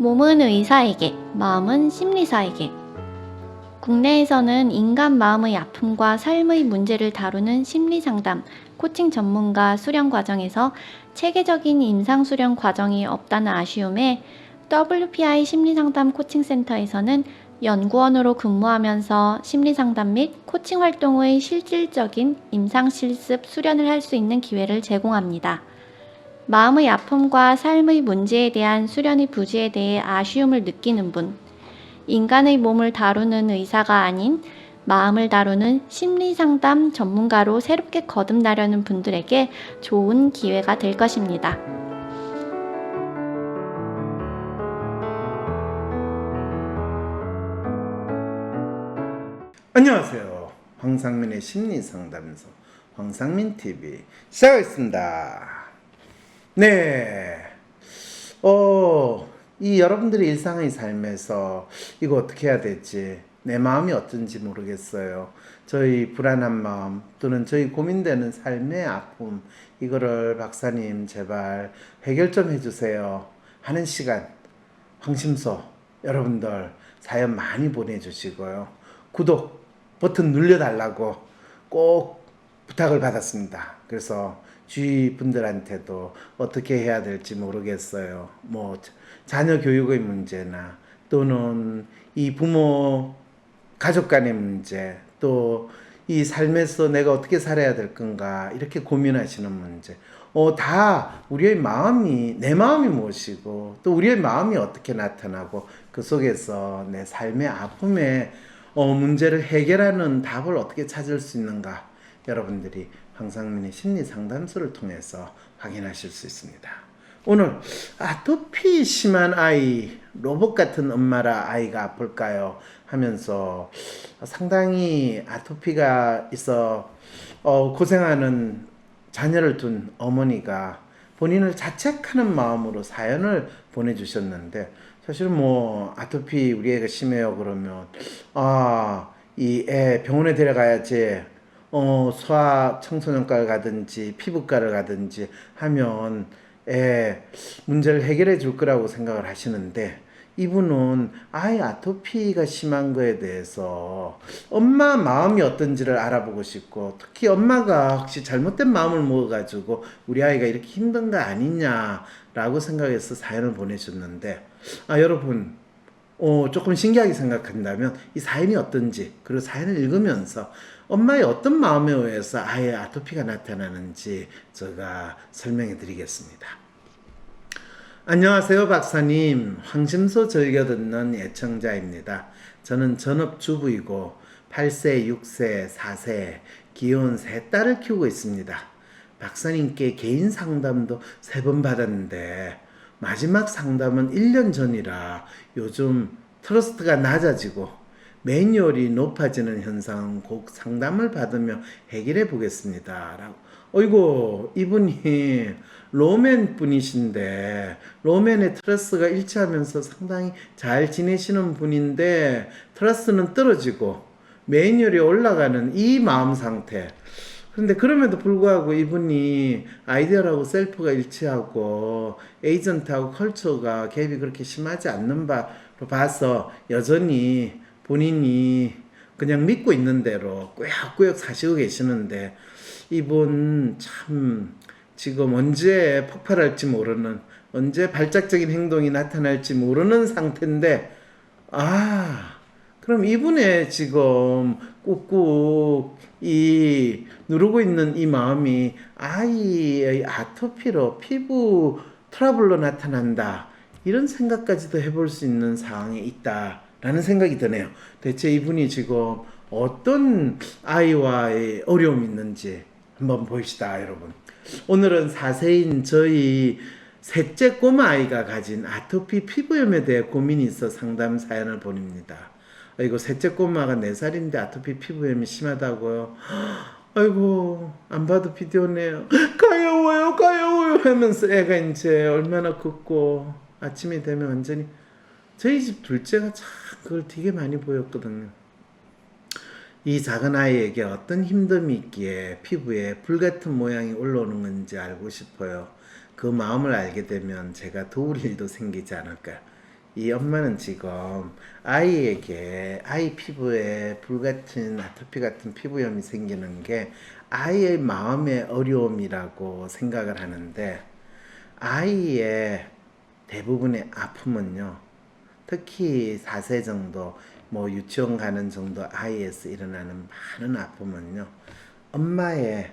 몸은 의사에게, 마음은 심리사에게. 국내에서는 인간 마음의 아픔과 삶의 문제를 다루는 심리상담, 코칭 전문가 수련 과정에서 체계적인 임상 수련 과정이 없다는 아쉬움에 WPI 심리상담 코칭센터에서는 연구원으로 근무하면서 심리상담 및 코칭 활동의 실질적인 임상 실습 수련을 할 수 있는 기회를 제공합니다. 마음의 아픔과 삶의 문제에 대한 수련의 부재에 대해 아쉬움을 느끼는 분, 인간의 몸을 다루는 의사가 아닌 마음을 다루는 심리상담 전문가로 새롭게 거듭나려는 분들에게 좋은 기회가 될 것입니다. 안녕하세요. 황상민의 심리상담소 황상민TV 시작하겠습니다. 네. 이 여러분들의 일상의 삶에서 이거 어떻게 해야 될지 내 마음이 어떤지 모르겠어요. 저희 불안한 마음 또는 저희 고민되는 삶의 아픔 이거를 박사님 제발 해결 좀 해주세요 하는 시간 황심소 여러분들 사연 많이 보내주시고요. 구독 버튼 눌러달라고 꼭 부탁을 받았습니다. 그래서 주위 분들한테도 어떻게 해야 될지 모르겠어요. 뭐 자녀 교육의 문제나 또는 이 부모 가족 간의 문제 또 이 삶에서 내가 어떻게 살아야 될 건가 이렇게 고민하시는 문제 다 우리의 마음이 내 마음이 무엇이고 또 우리의 마음이 어떻게 나타나고 그 속에서 내 삶의 아픔의 문제를 해결하는 답을 어떻게 찾을 수 있는가 여러분들이 황상민의 심리 상담소를 통해서 확인하실 수 있습니다. 오늘 아토피 심한 아이 로봇 같은 엄마라 아이가 아플까요? 하면서 상당히 아토피가 있어 고생하는 자녀를 둔 어머니가 본인을 자책하는 마음으로 사연을 보내주셨는데 사실은 뭐 아토피 우리 애가 심해요 그러면 이 애 병원에 데려가야지 소아 청소년과를 가든지 피부과를 가든지 하면 문제를 해결해 줄 거라고 생각을 하시는데 이분은 아예 아토피가 심한 거에 대해서 엄마 마음이 어떤지를 알아보고 싶고 특히 엄마가 혹시 잘못된 마음을 먹어가지고 우리 아이가 이렇게 힘든 거 아니냐라고 생각해서 사연을 보내셨는데 여러분 조금 신기하게 생각한다면 이 사연이 어떤지 그리고 사연을 읽으면서 엄마의 어떤 마음에 의해서 아예 아토피가 나타나는지 제가 설명해 드리겠습니다. 안녕하세요 박사님. 황심소 즐겨 듣는 애청자입니다. 저는 전업주부이고 8세, 6세, 4세 귀여운 3딸을 키우고 있습니다. 박사님께 개인 상담도 3번 받았는데 마지막 상담은 1년 전이라 요즘 트러스트가 낮아지고 매뉴얼이 높아지는 현상 곧 상담을 받으며 해결해 보겠습니다. 라고. 어이구 이분이 로맨 분이신데 로맨의 트러스가 일치하면서 상당히 잘 지내시는 분인데 트러스는 떨어지고 매뉴얼이 올라가는 이 마음 상태. 그런데 그럼에도 불구하고 이분이 아이디어라고 셀프가 일치하고 에이전트하고 컬처가 갭이 그렇게 심하지 않는 바로 봐서 여전히 본인이 그냥 믿고 있는 대로 꾸역꾸역 사시고 계시는데 이분 참 지금 언제 폭발할지 모르는 언제 발작적인 행동이 나타날지 모르는 상태인데 그럼 이분의 지금 꾹꾹 이 누르고 있는 이 마음이 아이의 아토피로 피부 트러블로 나타난다 이런 생각까지도 해볼 수 있는 상황에 있다라는 생각이 드네요. 대체 이분이 지금 어떤 아이와의 어려움이 있는지 한번 보시다 여러분. 오늘은 4세인 저희 셋째 꼬마 아이가 가진 아토피 피부염에 대해 고민이 있어 상담 사연을 보냅니다. 아이고 셋째 꼬마가 4살인데 아토피 피부염이 심하다고요. 아이고 안 봐도 비디오네요. 가여워요 하면서 애가 이제 얼마나 컸고 아침이 되면 완전히 저희 집 둘째가 참 그걸 되게 많이 보였거든요. 이 작은 아이에게 어떤 힘듦이 있기에 피부에 불같은 모양이 올라오는 건지 알고 싶어요. 그 마음을 알게 되면 제가 도울 일도 생기지 않을까요? 이 엄마는 지금 아이에게 아이 피부에 불같은 아토피 같은 피부염이 생기는 게 아이의 마음의 어려움이라고 생각을 하는데 아이의 대부분의 아픔은요. 특히 4세 정도 뭐 유치원 가는 정도 아이에서 일어나는 많은 아픔은요. 엄마의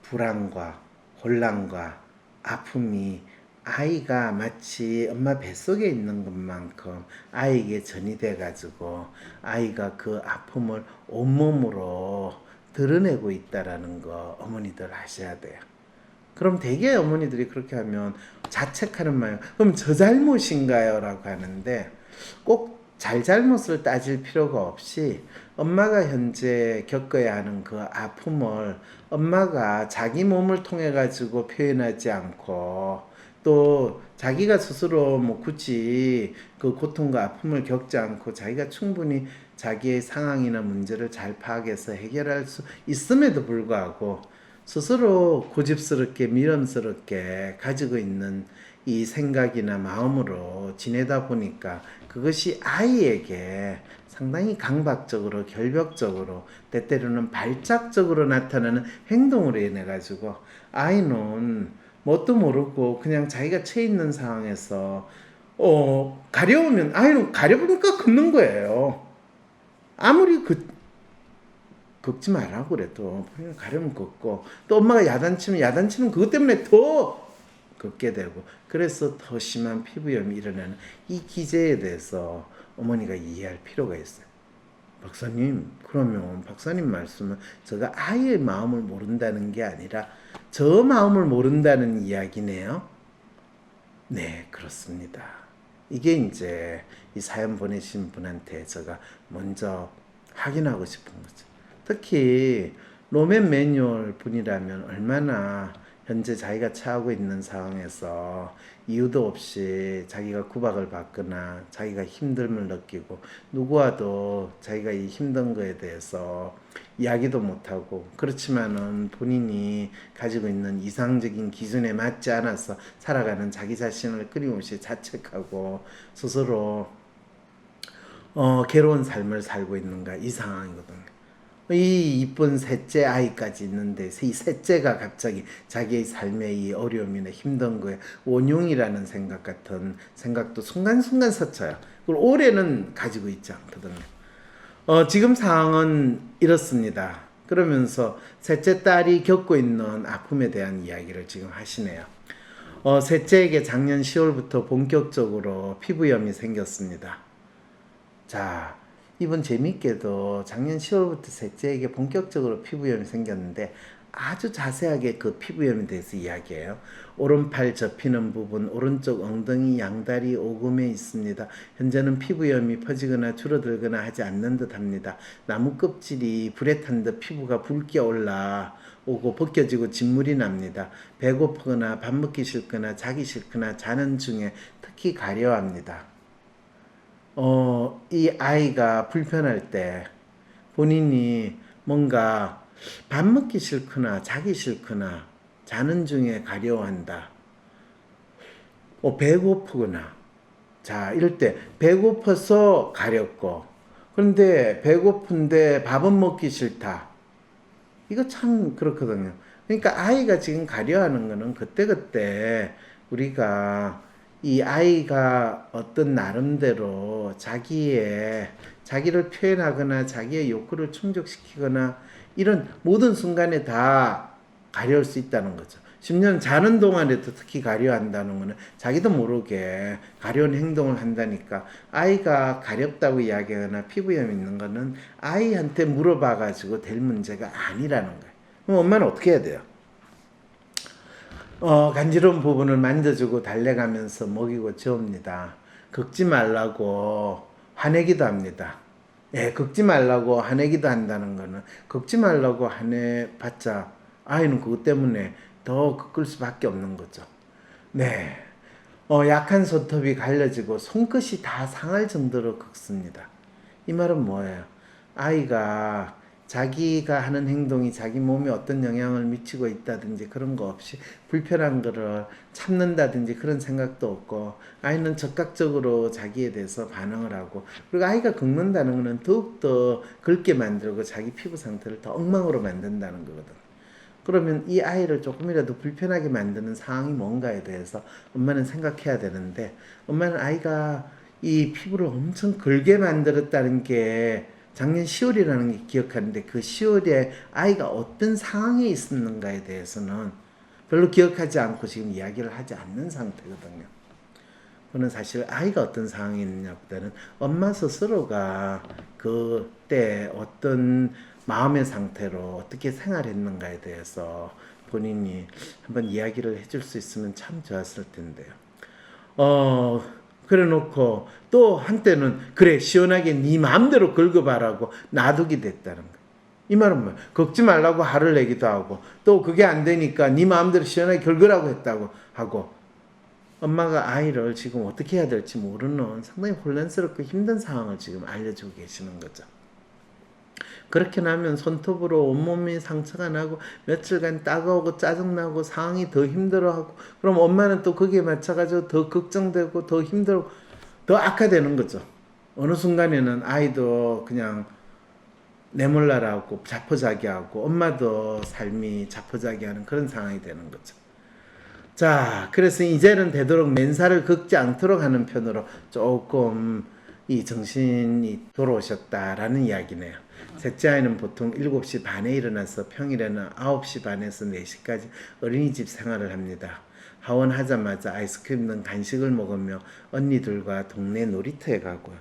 불안과 혼란과 아픔이 아이가 마치 엄마 뱃속에 있는 것만큼 아이에게 전이돼 가지고 아이가 그 아픔을 온몸으로 드러내고 있다라는 거 어머니들 아셔야 돼요. 그럼 대개 어머니들이 그렇게 하면 자책하는 말, 그럼 저 잘못인가요? 라고 하는데 꼭 잘잘못을 따질 필요가 없이 엄마가 현재 겪어야 하는 그 아픔을 엄마가 자기 몸을 통해 가지고 표현하지 않고 또 자기가 스스로 뭐 굳이 그 고통과 아픔을 겪지 않고 자기가 충분히 자기의 상황이나 문제를 잘 파악해서 해결할 수 있음에도 불구하고 스스로 고집스럽게 미련스럽게 가지고 있는 이 생각이나 마음으로 지내다 보니까 그것이 아이에게 상당히 강박적으로 결벽적으로 때때로는 발작적으로 나타나는 행동으로 인해 가지고 아이는 뭣도 모르고 그냥 자기가 처해 있는 상황에서 가려우면 아이는 가려보니까 걷는 거예요. 아무리 걷지 말라고 그래도 그냥 가려면 걷고 또 엄마가 야단치면 야단치는 그것 때문에 더 걷게 되고 그래서 더 심한 피부염이 일어나는 이 기제에 대해서 어머니가 이해할 필요가 있어요. 박사님, 그러면 박사님 말씀은 제가 아이의 마음을 모른다는 게 아니라 저 마음을 모른다는 이야기네요. 네, 그렇습니다. 이게 이제 이 사연 보내신 분한테 제가 먼저 확인하고 싶은 거죠. 특히 로맨 매뉴얼 분이라면 얼마나 현재 자기가 처하고 있는 상황에서 이유도 없이 자기가 구박을 받거나 자기가 힘듦을 느끼고 누구와도 자기가 이 힘든 거에 대해서 이야기도 못하고 그렇지만은 본인이 가지고 있는 이상적인 기준에 맞지 않아서 살아가는 자기 자신을 끊임없이 자책하고 스스로 괴로운 삶을 살고 있는가 이 상황이거든요. 이 이쁜 셋째 아이까지 있는데 이 셋째가 갑자기 자기의 삶의 이 어려움이나 힘든 거에 원흉이라는 생각 같은 생각도 순간순간 스쳐요. 그걸 오래는 가지고 있지 않거든요. 지금 상황은 이렇습니다. 그러면서 셋째 딸이 겪고 있는 아픔에 대한 이야기를 지금 하시네요. 셋째에게 작년 10월부터 본격적으로 피부염이 생겼습니다. 자, 이번 재밌게도 작년 10월부터 셋째에게 본격적으로 피부염이 생겼는데 아주 자세하게 그 피부염에 대해서 이야기해요. 오른팔 접히는 부분, 오른쪽 엉덩이, 양다리, 오금에 있습니다. 현재는 피부염이 퍼지거나 줄어들거나 하지 않는 듯 합니다. 나무 껍질이 불에 탄 듯 피부가 붉게 올라오고 벗겨지고 진물이 납니다. 배고프거나 밥 먹기 싫거나 자기 싫거나 자는 중에 특히 가려워합니다. 이 아이가 불편할 때 본인이 뭔가 밥 먹기 싫거나 자기 싫거나 자는 중에 가려워한다. 배고프거나 자 이럴 때 배고파서 가렵고 그런데 배고픈데 밥은 먹기 싫다. 이거 참 그렇거든요. 그러니까 아이가 지금 가려하는 거는 그때그때 우리가 이 아이가 어떤 나름대로 자기를 표현하거나 자기의 욕구를 충족시키거나 이런 모든 순간에 다 가려울 수 있다는 거죠. 10년 자는 동안에도 특히 가려한다는 거는 자기도 모르게 가려운 행동을 한다니까 아이가 가렵다고 이야기하거나 피부염 있는 거는 아이한테 물어봐 가지고 될 문제가 아니라는 거예요. 그럼 엄마는 어떻게 해야 돼요? 간지러운 부분을 만져주고 달래가면서 먹이고 재웁니다. 긁지 말라고 화내기도 합니다. 예, 긁지 말라고 화내기도 한다는 거는 긁지 말라고 화내봤자 아이는 그것 때문에 더 긁을 수밖에 없는 거죠. 네. 약한 손톱이 갈라지고 손끝이 다 상할 정도로 긁습니다. 이 말은 뭐예요? 아이가 자기가 하는 행동이 자기 몸에 어떤 영향을 미치고 있다든지 그런 거 없이 불편한 거를 참는다든지 그런 생각도 없고, 아이는 적극적으로 자기에 대해서 반응을 하고, 그리고 아이가 긁는다는 거는 더욱더 긁게 만들고 자기 피부 상태를 더 엉망으로 만든다는 거거든. 그러면 이 아이를 조금이라도 불편하게 만드는 상황이 뭔가에 대해서 엄마는 생각해야 되는데, 엄마는 아이가 이 피부를 엄청 긁게 만들었다는 게 작년 10월이라는 게 기억하는데, 그 10월에 아이가 어떤 상황에 있었는가에 대해서는 별로 기억하지 않고 지금 이야기를 하지 않는 상태거든요. 그는 사실 아이가 어떤 상황이 있느냐보다는 엄마 스스로가 그때 어떤 마음의 상태로 어떻게 생활했는가에 대해서 본인이 한번 이야기를 해줄 수 있으면 참 좋았을 텐데요. 그래 놓고 또 한때는 그래 시원하게 네 마음대로 긁어봐라고 놔두게 됐다는 거야. 이 말은 뭐야? 긁지 말라고 화를 내기도 하고, 또 그게 안 되니까 네 마음대로 시원하게 긁으라고 했다고 하고, 엄마가 아이를 지금 어떻게 해야 될지 모르는 상당히 혼란스럽고 힘든 상황을 지금 알려주고 계시는 거죠. 그렇게 나면 손톱으로 온몸이 상처가 나고 며칠간 따가우고 짜증나고 상황이 더 힘들어하고, 그럼 엄마는 또 거기에 맞춰가지고 더 걱정되고 더 힘들고 더 악화되는 거죠. 어느 순간에는 아이도 그냥 내몰라라고 자포자기하고 엄마도 삶이 자포자기하는 그런 상황이 되는 거죠. 자, 그래서 이제는 되도록 맨살을 긁지 않도록 하는 편으로 조금 이 정신이 돌아오셨다라는 이야기네요. 셋째 아이는 보통 7시 반에 일어나서 평일에는 9시 반에서 4시까지 어린이집 생활을 합니다. 하원하자마자 아이스크림 등 간식을 먹으며 언니들과 동네 놀이터에 가고요.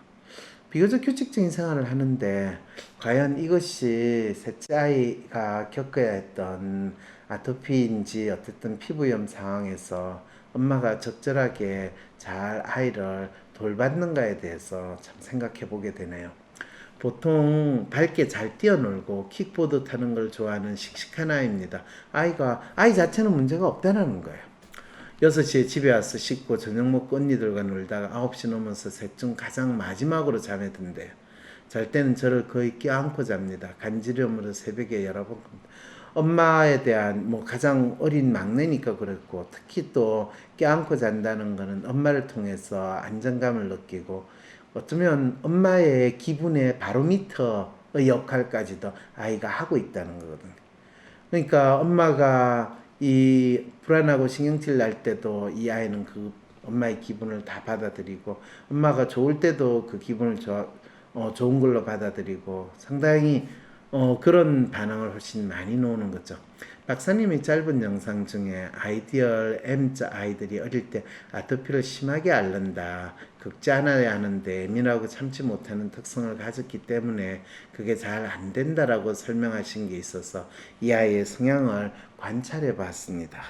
비교적 규칙적인 생활을 하는데, 과연 이것이 셋째 아이가 겪어야 했던 아토피인지 어쨌든 피부염 상황에서 엄마가 적절하게 잘 아이를 돌봤는가에 대해서 참 생각해 보게 되네요. 보통 밝게 잘 뛰어놀고 킥보드 타는 걸 좋아하는 씩씩한 아이입니다. 아이 자체는 문제가 없다는 거예요. 6시에 집에 와서 씻고 저녁 먹고 언니들과 놀다가 9시 넘어서 셋 중 가장 마지막으로 잠에 든대요. 잘 때는 저를 거의 껴안고 잡니다. 간지럼으로 새벽에 여러 번 엄마에 대한 가장 어린 막내니까 그랬고, 특히 또 껴안고 잔다는 거는 엄마를 통해서 안정감을 느끼고, 어쩌면 엄마의 기분의 바로미터의 역할까지도 아이가 하고 있다는 거거든요. 그러니까 엄마가 이 불안하고 신경질 날 때도 이 아이는 그 엄마의 기분을 다 받아들이고, 엄마가 좋을 때도 그 기분을 좋은 걸로 받아들이고, 상당히 그런 반응을 훨씬 많이 놓는 거죠. 박사님이 짧은 영상 중에 아이디얼 M자 아이들이 어릴 때 아토피를 심하게 앓는다, 긁지 않아야 하는데 예민하고 참지 못하는 특성을 가졌기 때문에 그게 잘 안 된다라고 설명하신 게 있어서 이 아이의 성향을 관찰해 봤습니다.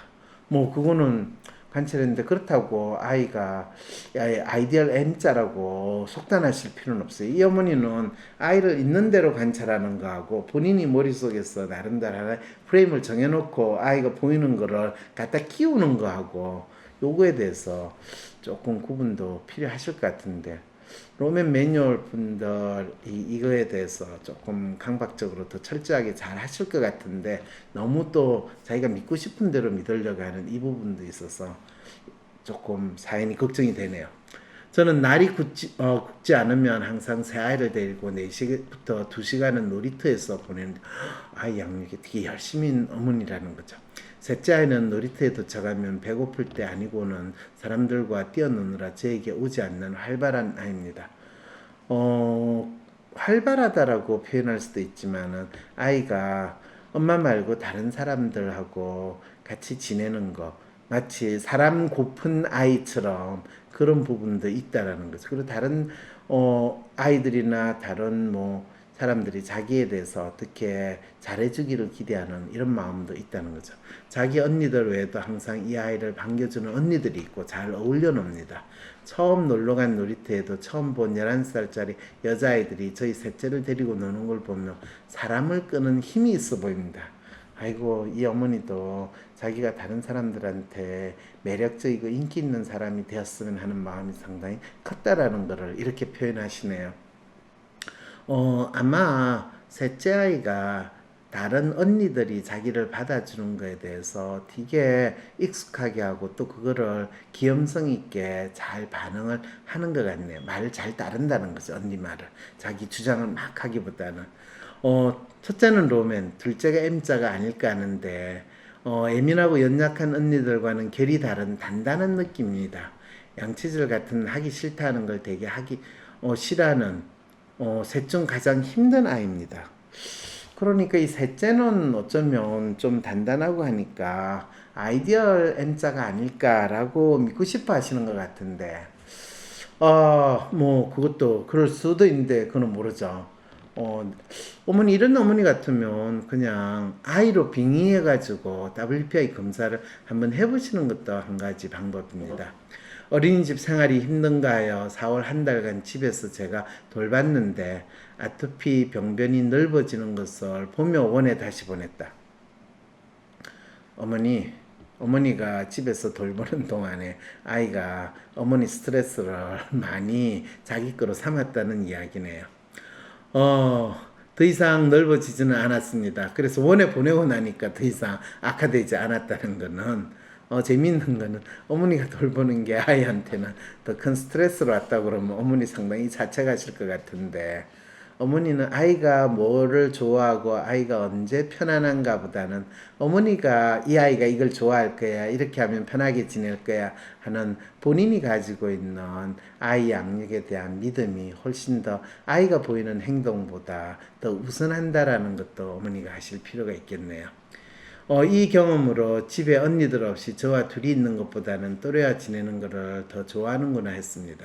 그거는 관찰했는데, 그렇다고 아이가 아이디얼 M자라고 속단하실 필요는 없어요. 이 어머니는 아이를 있는 대로 관찰하는 거하고 본인이 머릿속에서 나름대로 하나의 프레임을 정해놓고 아이가 보이는 거를 갖다 키우는 거하고 요거에 대해서 조금 구분도 필요하실 것 같은데, 로맨 매뉴얼 분들이 이거에 대해서 조금 강박적으로 더 철저하게 잘 하실 것 같은데, 너무 또 자기가 믿고 싶은 대로 믿으려고 하는 이 부분도 있어서 조금 사연이 걱정이 되네요. 저는 날이 굽지 않으면 항상 새 아이를 데리고 4시부터 2시간은 놀이터에서 보내는데, 아이 양육이 되게 열심인 어머니라는 거죠. 셋째 아이는 놀이터에 도착하면 배고플 때 아니고는 사람들과 뛰어노느라 저에게 오지 않는 활발한 아이입니다. 활발하다라고 표현할 수도 있지만은, 아이가 엄마 말고 다른 사람들하고 같이 지내는 거, 마치 사람 고픈 아이처럼 그런 부분도 있다라는 거죠. 그리고 다른 아이들이나 다른 사람들이 자기에 대해서 어떻게 잘해주기를 기대하는 이런 마음도 있다는 거죠. 자기 언니들 외에도 항상 이 아이를 반겨주는 언니들이 있고 잘 어울려 놉니다. 처음 놀러간 놀이터에도 처음 본 11살짜리 여자아이들이 저희 셋째를 데리고 노는 걸 보면 사람을 끄는 힘이 있어 보입니다. 아이고, 이 어머니도 자기가 다른 사람들한테 매력적이고 인기 있는 사람이 되었으면 하는 마음이 상당히 컸다라는 것을 이렇게 표현하시네요. 아마 셋째 아이가 다른 언니들이 자기를 받아주는 거에 대해서 되게 익숙하게 하고 또 그거를 귀염성 있게 잘 반응을 하는 것 같네요. 말을 잘 따른다는 거죠. 언니 말을. 자기 주장을 막 하기보다는. 첫째는 로맨, 둘째가 M자가 아닐까 하는데, 예민하고 연약한 언니들과는 결이 다른 단단한 느낌입니다. 양치질 같은 하기 싫다는 걸 되게 하기, 싫어하는, 셋 중 가장 힘든 아이입니다. 그러니까 이 셋째는 어쩌면 좀 단단하고 하니까 아이디얼 M자가 아닐까라고 믿고 싶어 하시는 것 같은데, 뭐, 그것도 그럴 수도 있는데, 그건 모르죠. 이런 어머니 같으면 그냥 아이로 빙의해가지고 WPI 검사를 한번 해보시는 것도 한 가지 방법입니다. 어린이집 생활이 힘든가요? 4월 한 달간 집에서 제가 돌봤는데 아토피 병변이 넓어지는 것을 보며 원에 다시 보냈다. 어머니가 집에서 돌보는 동안에 아이가 어머니 스트레스를 많이 자기 거로 삼았다는 이야기네요. 더 이상 넓어지지는 않았습니다. 그래서 원에 보내고 나니까 더 이상 악화되지 않았다는 거는, 재미있는 거는 어머니가 돌보는 게 아이한테는 더 큰 스트레스로 왔다고 그러면 어머니 상당히 자책하실 것 같은데, 어머니는 아이가 뭐를 좋아하고 아이가 언제 편안한가 보다는 어머니가 이 아이가 이걸 좋아할 거야, 이렇게 하면 편하게 지낼 거야 하는 본인이 가지고 있는 아이 양육에 대한 믿음이 훨씬 더 아이가 보이는 행동보다 더 우선한다라는 것도 어머니가 하실 필요가 있겠네요. 이 경험으로 집에 언니들 없이 저와 둘이 있는 것보다는 또래와 지내는 것을 더 좋아하는구나 했습니다.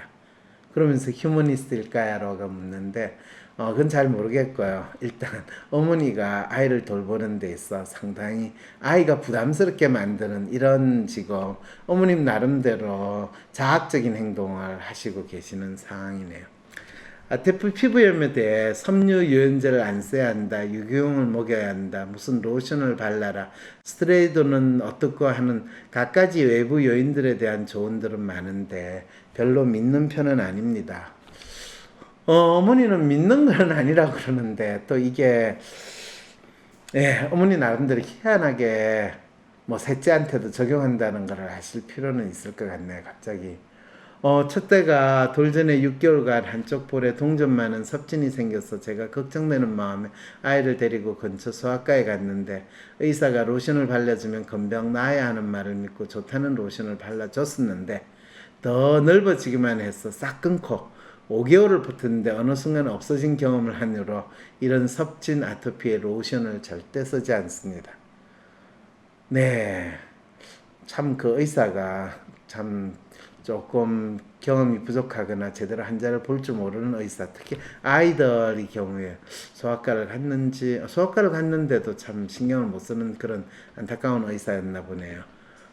그러면서 휴머니스트일까요? 라고 묻는데, 그건 잘 모르겠고요. 일단 어머니가 아이를 돌보는 데 있어 상당히 아이가 부담스럽게 만드는 이런 지금 어머님 나름대로 자학적인 행동을 하시고 계시는 상황이네요. 아토피 피부염에 대해 섬유 유연제를 안 써야 한다, 유기용을 먹여야 한다, 무슨 로션을 발라라, 스테로이드는 어떻고 하는 갖가지 외부 요인들에 대한 조언들은 많은데 별로 믿는 편은 아닙니다. 어머니는 믿는 건 아니라고 그러는데 또 이게, 어머니 나름대로 희한하게 뭐 셋째한테도 적용한다는 걸 아실 필요는 있을 것 같네요. 갑자기 첫째가 돌전에 6개월간 한쪽 볼에 동전 많은 섭진이 생겨서 제가 걱정되는 마음에 아이를 데리고 근처 소아과에 갔는데 의사가 로션을 발라주면 금방 나아야 하는 말을 믿고 좋다는 로션을 발라줬었는데 더 넓어지기만 해서 싹 끊고 5개월을 붙었는데 어느 순간 없어진 경험을 한 이후로 이런 섭진 아토피의 로션을 절대 쓰지 않습니다. 네, 참 그 의사가 참 조금 경험이 부족하거나 제대로 환자를 볼 줄 모르는 의사, 특히 아이들의 경우에 소아과를 갔는데도 참 신경을 못 쓰는 그런 안타까운 의사였나 보네요.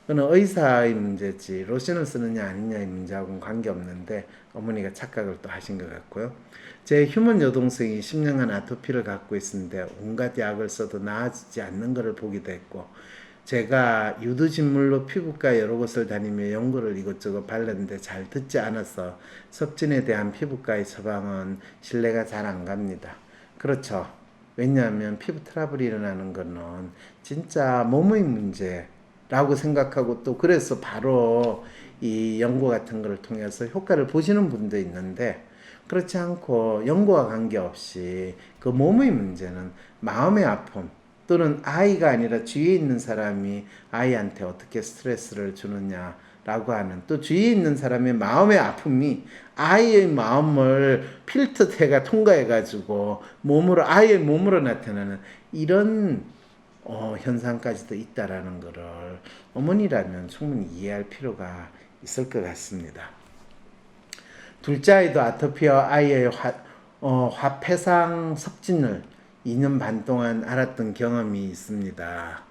그는 의사의 문제지 로션을 쓰느냐 아니냐의 문제하고는 관계없는데 어머니가 착각을 또 하신 것 같고요. 제 휴먼 여동생이 10년간 아토피를 갖고 있는데 온갖 약을 써도 나아지지 않는 것을 보기도 했고, 제가 유두진물로 피부과 여러 곳을 다니며 연고를 이것저것 발랐는데 잘 듣지 않아서 섭진에 대한 피부과의 처방은 신뢰가 잘 안 갑니다. 그렇죠. 왜냐하면 피부 트러블이 일어나는 거는 진짜 몸의 문제라고 생각하고 또 그래서 바로 이 연고 같은 거를 통해서 효과를 보시는 분도 있는데, 그렇지 않고 연고와 관계없이 그 몸의 문제는 마음의 아픔 또는 아이가 아니라 주위에 있는 사람이 아이한테 어떻게 스트레스를 주느냐라고 하는, 또 주위에 있는 사람의 마음의 아픔이 아이의 마음을 필터태가 통과해가지고 아이의 몸으로 나타나는 이런 현상까지도 있다라는 것을 어머니라면 충분히 이해할 필요가 있을 것 같습니다. 둘째 아이도 아토피와 아이의 화폐상 섭진을 2년 반 동안 알았던 경험이 있습니다.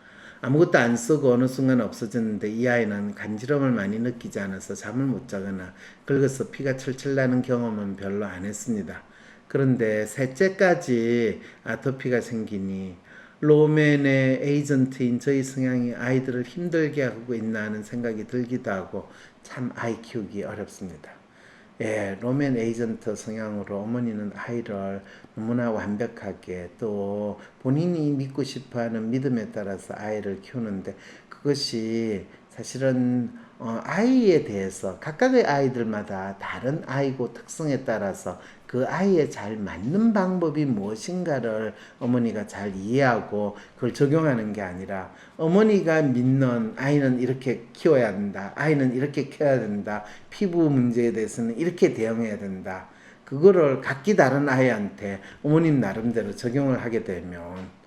아무것도 안 쓰고 어느 순간 없어졌는데 이 아이는 간지럼을 많이 느끼지 않아서 잠을 못 자거나 긁어서 피가 철철 나는 경험은 별로 안 했습니다. 그런데 셋째까지 아토피가 생기니 로맨의 에이전트인 저희 성향이 아이들을 힘들게 하고 있나 하는 생각이 들기도 하고 참 아이 키우기 어렵습니다. 예, 로맨 에이전트 성향으로 어머니는 아이를 너무나 완벽하게 또 본인이 믿고 싶어하는 믿음에 따라서 아이를 키우는데 그것이 사실은 아이에 대해서 각각의 아이들마다 다른 아이고 특성에 따라서 그 아이에 잘 맞는 방법이 무엇인가를 어머니가 잘 이해하고 그걸 적용하는 게 아니라 어머니가 믿는 아이는 이렇게 키워야 된다. 아이는 이렇게 키워야 된다. 피부 문제에 대해서는 이렇게 대응해야 된다. 그거를 각기 다른 아이한테 어머님 나름대로 적용을 하게 되면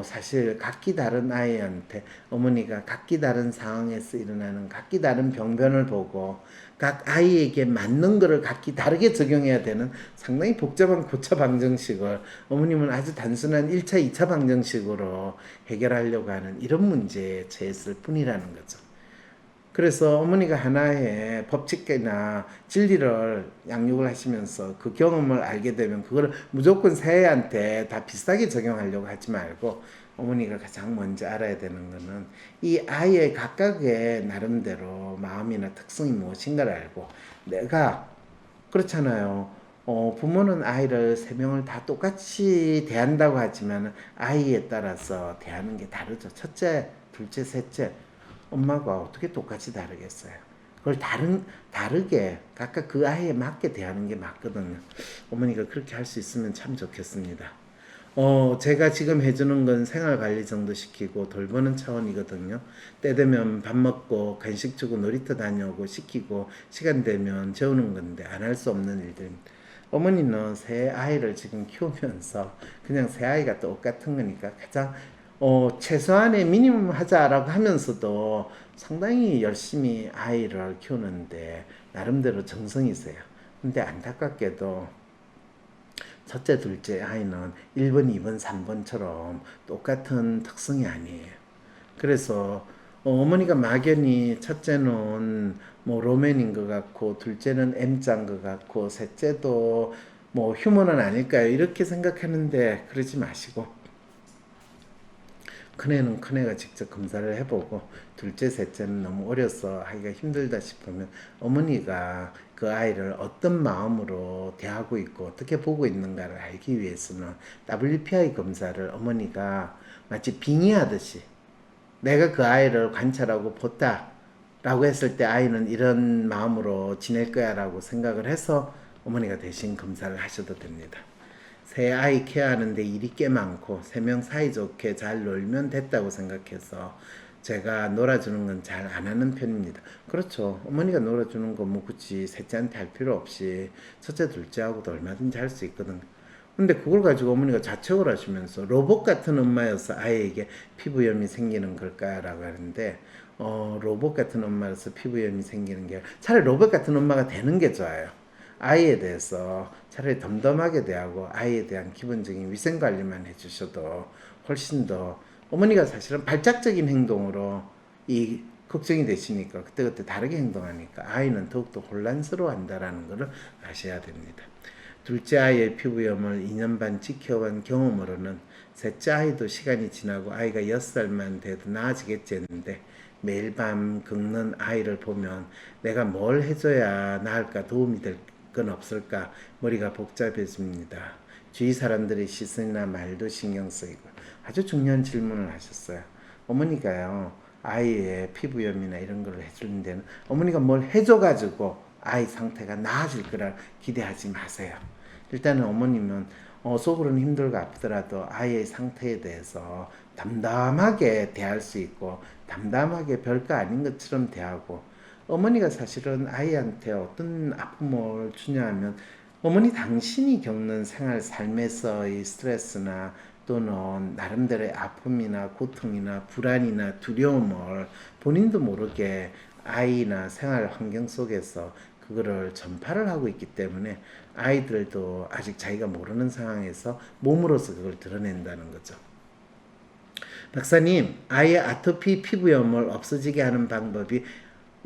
사실 각기 다른 아이한테 어머니가 각기 다른 상황에서 일어나는 각기 다른 병변을 보고 각 아이에게 맞는 거를 각기 다르게 적용해야 되는 상당히 복잡한 고차 방정식을 어머님은 아주 단순한 1차, 2차 방정식으로 해결하려고 하는 이런 문제에 처했을 뿐이라는 거죠. 그래서 어머니가 하나의 법칙이나 진리를 양육을 하시면서 그 경험을 알게 되면 그걸 무조건 새애한테 다 비슷하게 적용하려고 하지 말고 어머니가 가장 먼저 알아야 되는 거는 이 아이의 각각의 나름대로 마음이나 특성이 무엇인가를 알고 내가 그렇잖아요. 부모는 아이를 세 명을 다 똑같이 대한다고 하지만 아이에 따라서 대하는 게 다르죠. 첫째, 둘째, 셋째. 엄마가 어떻게 똑같이 다르겠어요? 그걸 다르게 각각 그 아이에 맞게 대하는 게 맞거든요. 어머니가 그렇게 할 수 있으면 참 좋겠습니다. 제가 지금 해주는 건 생활 관리 정도 시키고 돌보는 차원이거든요. 때 되면 밥 먹고 간식 주고 놀이터 다녀오고 시키고 시간 되면 재우는 건데 안 할 수 없는 일들입니다. 어머니는 새 아이를 지금 키우면서 그냥 새 아이가 똑같은 거니까 가장 최소한의 미니멈 하자라고 하면서도 상당히 열심히 아이를 키우는데 나름대로 정성이 있어요. 근데 안타깝게도 첫째, 둘째 아이는 1번, 2번, 3번처럼 똑같은 특성이 아니에요. 그래서 어머니가 막연히 첫째는 뭐 로맨인 것 같고 둘째는 M자인 것 같고 셋째도 뭐 휴먼은 아닐까요? 이렇게 생각하는데 그러지 마시고 큰애는 큰애가 직접 검사를 해보고 둘째, 셋째는 너무 어려서 하기가 힘들다 싶으면 어머니가 그 아이를 어떤 마음으로 대하고 있고 어떻게 보고 있는가를 알기 위해서는 WPI 검사를 어머니가 마치 빙의하듯이 내가 그 아이를 관찰하고 보다 라고 했을 때 아이는 이런 마음으로 지낼 거야 라고 생각을 해서 어머니가 대신 검사를 하셔도 됩니다. 새 아이 케어하는데 일이 꽤 많고 세 명 사이좋게 잘 놀면 됐다고 생각해서 제가 놀아주는 건 잘 안 하는 편입니다. 그렇죠. 어머니가 놀아주는 거 뭐 굳이 셋째한테 할 필요 없이 첫째, 둘째하고도 얼마든지 할 수 있거든. 근데 그걸 가지고 어머니가 자책을 하시면서 로봇 같은 엄마여서 아이에게 피부염이 생기는 걸까라고 하는데 로봇 같은 엄마로서 피부염이 생기는 게 차라리 로봇 같은 엄마가 되는 게 좋아요. 아이에 대해서 차라리 덤덤하게 대하고 아이에 대한 기본적인 위생관리만 해주셔도 훨씬 더 어머니가 사실은 발작적인 행동으로 이 걱정이 되시니까 그때그때 다르게 행동하니까 아이는 더욱더 혼란스러워 한다라는 것을 아셔야 됩니다. 둘째 아이의 피부염을 2년 반 지켜본 경험으로는 셋째 아이도 시간이 지나고 아이가 6살만 돼도 나아지겠지 했는데 매일 밤 긁는 아이를 보면 내가 뭘 해줘야 나을까 도움이 될 건 없을까 머리가 복잡해집니다. 주위 사람들의 시선이나 말도 신경 쓰이고 아주 중요한 질문을 하셨어요. 어머니가요 아이의 피부염이나 이런 걸 해주는 데는 어머니가 뭘 해줘가지고 아이 상태가 나아질 거라 기대하지 마세요. 일단은 어머님은 속으로는 힘들고 아프더라도 아이의 상태에 대해서 담담하게 대할 수 있고 담담하게 별거 아닌 것처럼 대하고 어머니가 사실은 아이한테 어떤 아픔을 주냐 하면 어머니 당신이 겪는 생활 삶에서의 스트레스나 또는 나름대로의 아픔이나 고통이나 불안이나 두려움을 본인도 모르게 아이나 생활 환경 속에서 그거를 전파를 하고 있기 때문에 아이들도 아직 자기가 모르는 상황에서 몸으로서 그걸 드러낸다는 거죠. 박사님, 아이의 아토피 피부염을 없어지게 하는 방법이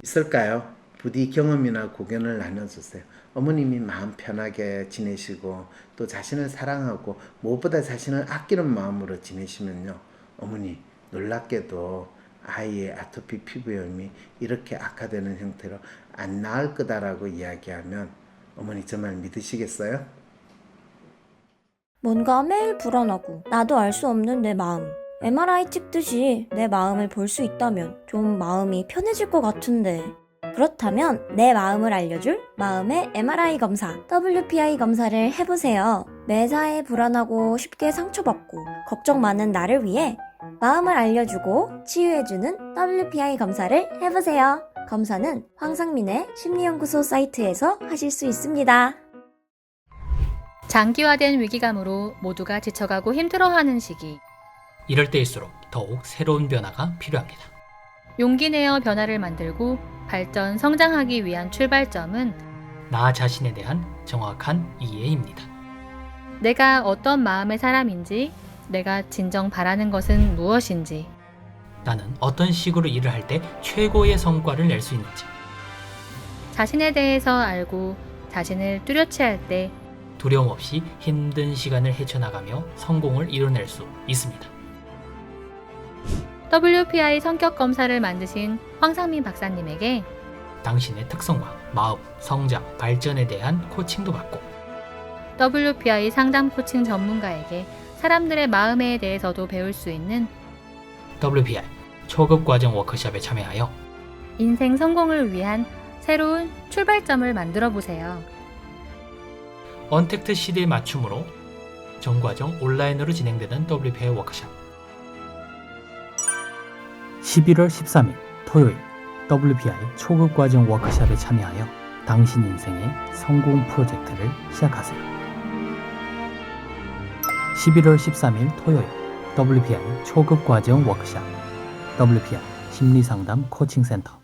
있을까요? 부디 경험이나 고견을 나눠주세요. 어머님이 마음 편하게 지내시고 또 자신을 사랑하고 무엇보다 자신을 아끼는 마음으로 지내시면요. 어머니 놀랍게도 아이의 아토피 피부염이 이렇게 악화되는 형태로 안 나을 거다라고 이야기하면 어머니 정말 믿으시겠어요? 뭔가 매일 불안하고 나도 알 수 없는 내 마음. MRI 찍듯이 내 마음을 볼 수 있다면 좀 마음이 편해질 것 같은데. 그렇다면 내 마음을 알려줄 마음의 MRI 검사, WPI 검사를 해보세요. 매사에 불안하고 쉽게 상처받고 걱정 많은 나를 위해 마음을 알려주고 치유해주는 WPI 검사를 해보세요. 검사는 황상민의 심리연구소 사이트에서 하실 수 있습니다. 장기화된 위기감으로 모두가 지쳐가고 힘들어하는 시기. 이럴 때일수록 더욱 새로운 변화가 필요합니다. 용기 내어 변화를 만들고 발전, 성장하기 위한 출발점은 나 자신에 대한 정확한 이해입니다. 내가 어떤 마음의 사람인지, 내가 진정 바라는 것은 무엇인지, 나는 어떤 식으로 일을 할 때 최고의 성과를 낼 수 있는지, 자신에 대해서 알고 자신을 뚜렷이 할 때 두려움 없이 힘든 시간을 헤쳐나가며 성공을 이뤄낼 수 있습니다. WPI 성격 검사를 만드신 황상민 박사님에게 당신의 특성과 마음, 성장, 발전에 대한 코칭도 받고 WPI 상담 코칭 전문가에게 사람들의 마음에 대해서도 배울 수 있는 WPI 초급 과정 워크숍에 참여하여 인생 성공을 위한 새로운 출발점을 만들어 보세요. 언택트 시대에 맞춤으로 전 과정 온라인으로 진행되는 WPI 워크숍 11월 13일 토요일 WPI 초급 과정 워크숍에 참여하여 당신 인생의 성공 프로젝트를 시작하세요. 11월 13일 토요일 WPI 초급 과정 워크숍 WPI 심리상담 코칭센터